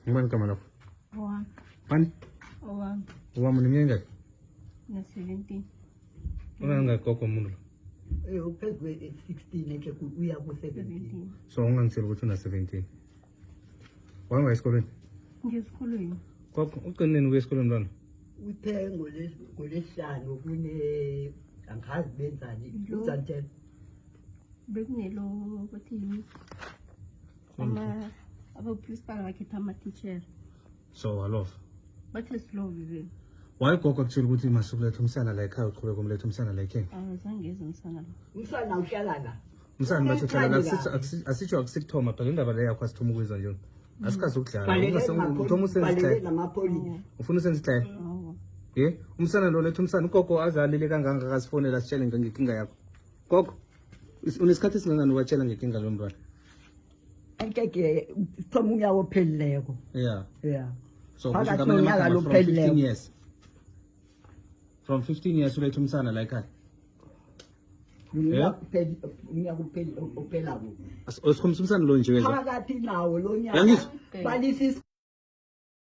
Ngubani igama lakho? Owami. Bani? Owami. Owami uneminyaka engaki? Na-17. Ungangaki gogo umuntu lo? Uphezu 16 ekhe uya ku-17. 17. So ungangitshela ukuthi una-17. Wahamba esikolweni? Ngesikolweni. Gogo uqinile ukuya esikolweni mntwana? Uthe ngolesihlanu angazi benzani Lo. uzantela Bekunelo bathi aba-principal bakhetha ama-teacher. So alofa. Bathe silove vele. Why gogo akutshela ukuthi masukuletha umsana la ekhaya uqhubeka umletha umsana la ekhaya? Azange eze umsana lo. umsana uhlala la Umsana bathi uhlala Uhlala la asitsho akusikuthoma phela indaba leyo yakho asithoma ukuyizwa nje. Asikazi ukudlala. Uthoma usenza balele isixele. namapholisa Ufuna usenza isixele? Awa. Ye, umsana lo letha umsana ugogo azalile kangaka akasifonela sitshele ngenkinga yakho. Gogo, unesikhathi singangani watshela ngenkinga lo mntwana? enkeke thoma unyaka ophelileko Yeah. yeah So Phakathi kusho ngamanye nonyaka amagama, lo from 15 upheleleyo. years. From 15 years uletha umsana la ekhaya. unyaka ophelako Asikhomisa umsana lo nje wena. phakathi nawo lo nyaka Yangizwa? balisa